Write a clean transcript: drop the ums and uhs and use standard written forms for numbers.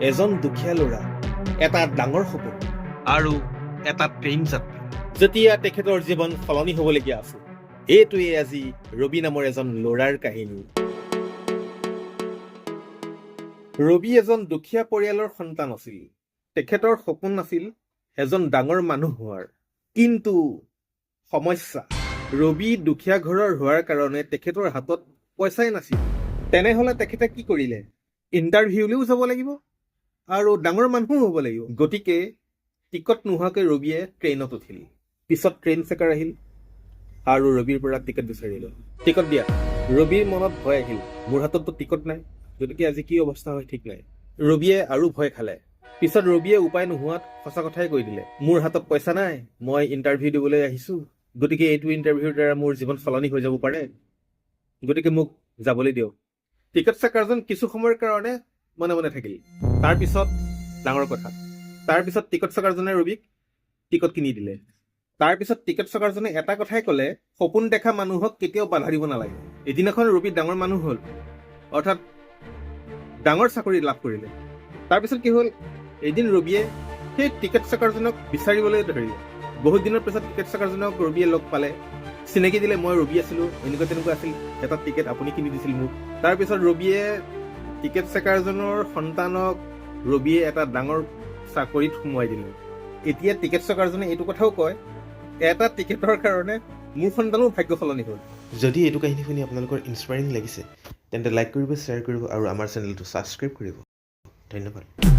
এজন দুখীয়া ল'ৰা, এটা ডাঙৰ সপোন আৰু এটা ট্ৰেইন যাত্ৰা। যেতিয়া তেখেতৰ জীৱন সলনি হ'বলগীয়া আছিল, এইটোৱে আজি ৰবি নামৰ এজন ল'ৰাৰ কাহিনী। ৰবি এজন দুখীয়া পৰিয়ালৰ সন্তান আছিল। তেখেতৰ সপোন আছিল এজন ডাঙৰ মানুহ হোৱাৰ। কিন্তু সমস্যা, ৰবি দুখীয়া ঘৰৰ হোৱাৰ কাৰণে তেখেতৰ হাতত পইচাই নাছিল। তেনেহ'লে তেখেতে কি কৰিলে? ইণ্টাৰভিউলৈও যাব লাগিব আৰু ডাঙৰ মানুহো হ'ব লাগিব। গতিকে টিকট নোহোৱাকৈ ৰবিয়ে ট্ৰেইনত উঠিল। পিছত ট্ৰেইন চেকাৰ আহিল আৰু ৰবিৰ পৰা টিকট বিচাৰিলে। টিকট দিয়া। ৰবিৰ মনত ভয় আহিল, মোৰ হাতততো টিকট নাই, গতিকে আজি কি অৱস্থা হয় ঠিক নাই। ৰবিয়ে আৰু ভয় খালে। পিছত ৰবিয়ে উপায় নোহোৱাত সঁচা কথাই কৈ দিলে, মোৰ হাতত পইচা নাই, মই ইণ্টাৰভিউ দিবলৈ আহিছোঁ, গতিকে এইটো ইণ্টাৰভিউৰ দ্বাৰা মোৰ জীৱন সলনি হৈ যাব পাৰে, গতিকে মোক যাবলৈ দিয়ক। টিকট চেকাৰজন কিছু সময়ৰ কাৰণে মনে মনে থাকিল। তাৰপিছত ডাঙৰ কথা, তাৰপিছত টিকট চেকাৰজনে ৰবিক টিকট কিনি দিলে। তাৰপিছত টিকট চেকাৰজনে এটা কথাই ক'লে, সপোন দেখা মানুহক কেতিয়াও বাধা দিব নালাগে। এদিনাখন ৰবি ডাঙৰ মানুহ হ'ল, অৰ্থাৎ ডাঙৰ চাকৰি লাভ কৰিলে। তাৰপিছত কি হ'ল, এদিন ৰবিয়ে সেই টিকট চেকাৰজনক বিচাৰিবলৈ ধৰিলে। বহুত দিনৰ পিছত টিকট চেকাৰজনক ৰবিয়ে লগ পালে, চিনাকি দিলে, মই ৰবি আছিলোঁ, এনেকুৱা তেনেকুৱা আছিল, এটা টিকেট আপুনি কিনি দিছিল মোক। তাৰপিছত ৰবিয়ে টিকেট চেকাৰজনৰ সন্তানক ৰবিয়ে এটা ডাঙৰ চাকৰিত সোমোৱাই দিলে। এতিয়া টিকেট চেকাৰজনে এইটো কথাও কয়, এটা টিকেটৰ কাৰণে মোৰ সন্তানো ভাগ্য সলনি হ'ল। যদি এইটো কাহিনী শুনি আপোনালোকৰ ইনস্পায়াৰিং লাগিছে তেন্তে লাইক কৰিব, শ্বেয়াৰ কৰিব আৰু আমাৰ চেনেলটো ছাবস্ক্ৰাইব কৰিব। ধন্যবাদ।